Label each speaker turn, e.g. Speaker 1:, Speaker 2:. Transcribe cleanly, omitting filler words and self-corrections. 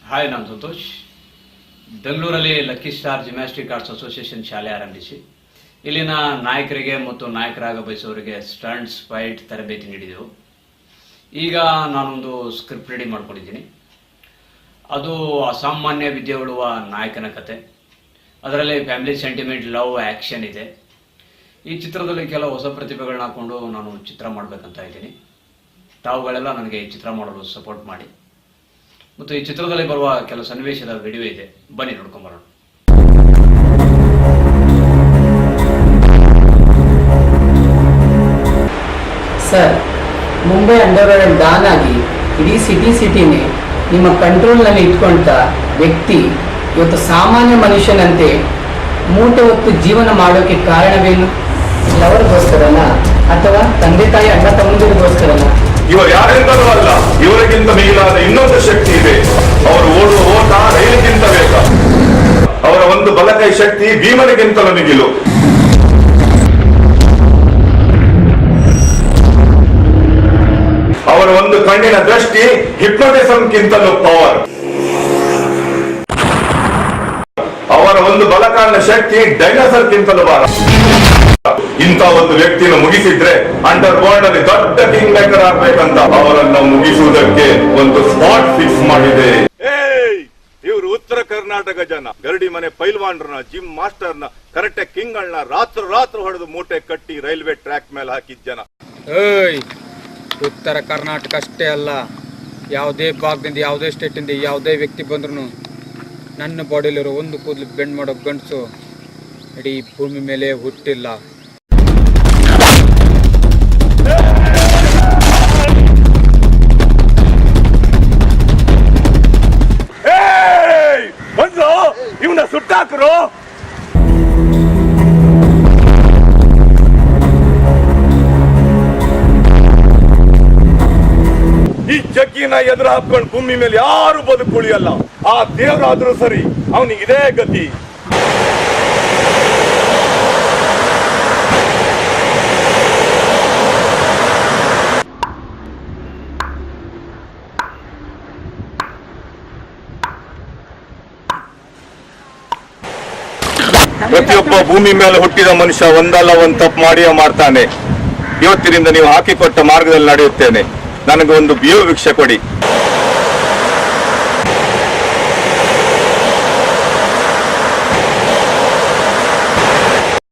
Speaker 1: Hi, ನಾನು ಸಂತೋಷ್. ಬೆಂಗಳೂರಲ್ಲಿ lucky star gymnastic arts association ಶಾಲೆ ಆರಂಭಿಸಿ ಇಲ್ಲಿನ ನಾಯಕರಿಗೆ ಮತ್ತು ನಾಯಕರಾಗ ಬಯಸೋರಿಗೆ ಸ್ಟಂಟ್ಸ್ ಫೈಟ್ ತರಬೇತಿ ನೀಡಿದೆವು. ಈಗ ನಾನೊಂದು ಸ್ಕ್ರಿಪ್ಟ್ ರೆಡಿ ಮಾಡ್ಕೊಂಡಿದ್ದೀನಿ. ಅದು ಅಸಾಮಾನ್ಯ ವಿದ್ಯೆ ಉಳುವ ನಾಯಕನ ಕತೆ. ಅದರಲ್ಲಿ ಫ್ಯಾಮಿಲಿ ಸೆಂಟಿಮೆಂಟ್, ಲವ್, ಆ್ಯಕ್ಷನ್ ಇದೆ. ಈ ಚಿತ್ರದಲ್ಲಿ ಕೆಲವು ಹೊಸ ಪ್ರತಿಭೆಗಳನ್ನ ಹಾಕೊಂಡು ನಾನು ಚಿತ್ರ ಮಾಡಬೇಕಂತ ಇದ್ದೀನಿ. ತಾವುಗಳೆಲ್ಲ ನನಗೆ ಈ ಚಿತ್ರ ಮಾಡಲು ಸಪೋರ್ಟ್ ಮಾಡಿ. ಮತ್ತು ಈ ಚಿತ್ರದಲ್ಲಿ ಬರುವ ಕೆಲವು ಸನ್ನಿವೇಶದ ವಿಡಿಯೋ ಇದೆ, ಬನ್ನಿ ನೋಡ್ಕೊಂಬರೋಣ.
Speaker 2: ಸರ್, ಮುಂಬೈ ಅಂಡರ್ವರ್ಲ್ಡ್ ಡಾನ್ ಆಗಿ ಇಡೀ ಸಿಟಿನೇ ನಿಮ್ಮ ಕಂಟ್ರೋಲ್ನಲ್ಲಿ ಇಟ್ಕೊಂತ ವ್ಯಕ್ತಿ ಇವತ್ತು ಸಾಮಾನ್ಯ ಮನುಷ್ಯನಂತೆ ಮೂಟೆ ಹೊತ್ತು ಜೀವನ ಮಾಡೋಕೆ ಕಾರಣವೇನು? ಲವರ್ಗೋಸ್ಕರನ ಅಥವಾ ತಂದೆ ತಾಯಿ ಅಣ್ಣ ತಮ್ಮಂದಿರಿಗೋಸ್ಕರನ?
Speaker 3: ಇವರು ಯಾರಿಂದಲೂ ಅಲ್ಲ, ಇವರಿಗಿಂತ ಮಿಗಿಲಾದ ಇನ್ನೊಂದು ಶಕ್ತಿ ಇದೆ. ಅವರು ಓಡುವ ಓಟ ರೈಲಿಗಿಂತ ವೇಗ. ಅವರ ಒಂದು ಬಲಕೈ ಶಕ್ತಿ ಭೀಮನಿಗಿಂತಲೂ ಮಿಗಿಲು. ಅವರ ಒಂದು ಕಣ್ಣಿನ ದೃಷ್ಟಿ ಹಿಪ್ನೋಟಿಸಮ್ಗಿಂತಲೂ ಪವರ್. ಅವರ ಒಂದು ಬಲಕಾಲಿನ ಶಕ್ತಿ ಡೈನೋಸರ್ಗಿಂತಲೂ ಭಾರ. ಇಂಥ ಒಂದು ವ್ಯಕ್ತಿನ ಮುಗಿಸಿದ್ರೆ ಅಂಡರ್ ವರ್ಲ್ಡ್ ಅಲ್ಲಿ ದೊಡ್ಡ ಕಿಂಗ್ ಮೇಕರ್ ಆಗ್ಬೇಕಂತ ಅವರನ್ನು ಮುಗಿಸುವುದಕ್ಕೆ ಒಂದು ಸ್ಪಾಟ್ ಫಿಕ್ಸ್ ಮಾಡಿದೆ. ಇವರು ಉತ್ತರ ಕರ್ನಾಟಕ ಜನ. ಗರಡಿ ಮನೆ ಪೈಲ್ವಾನ್ರನ್ನ, ಜಿಮ್ ಮಾಸ್ಟರ್ನ, ಕರೆಕ್ಟ್ ಕಿಂಗ್ಗಳನ್ನ ರಾತ್ರಿ ಹೊಡೆದು ಮೂಟೆ ಕಟ್ಟಿ ರೈಲ್ವೆ ಟ್ರ್ಯಾಕ್ ಮೇಲೆ ಹಾಕಿದ ಜನ.
Speaker 4: ಉತ್ತರ ಕರ್ನಾಟಕ ಅಷ್ಟೇ ಅಲ್ಲ, ಯಾವುದೇ ಭಾಗದಿಂದ, ಯಾವುದೇ ಸ್ಟೇಟಿಂದ ಯಾವುದೇ ವ್ಯಕ್ತಿ ಬಂದ್ರು ನನ್ನ ಬಾಡಿಲಿರೋ ಒಂದು ಕೂದಲು ಬೆಂಡ್ ಮಾಡೋ ಗಂಡಸು ಇಡೀ ಭೂಮಿ ಮೇಲೆ ಹುಟ್ಟಿಲ್ಲ.
Speaker 3: ಇವನ ಸುಟ್ಟಾಕರು. ಈ ಜಗ್ಗಿನ ಎದುರು ಹಾಕೊಂಡು ಭೂಮಿ ಮೇಲೆ ಯಾರು ಬದುಕುಳಿಯಲ್ಲ. ಆ ದೇವರಾದ್ರೂ ಸರಿ, ಅವನಿಗೆ ಇದೇ ಗತಿ. ಪ್ರತಿಯೊಬ್ಬ ಭೂಮಿ ಮೇಲೆ ಹುಟ್ಟಿದ ಮನುಷ್ಯ ಒಂದಲ್ಲ ಒಂದು ತಪ್ಪು ಮಾಡಿಯೇ ಮಾಡ್ತಾನೆ. ಇವತ್ತಿನಿಂದ ನೀವು ಹಾಕಿಕೊಟ್ಟ ಮಾರ್ಗದಲ್ಲಿ ನಡೆಯುತ್ತೇನೆ. ನನಗೆ ಒಂದು ಬಿಯೋ ಭಿಕ್ಷೆ ಕೊಡಿ.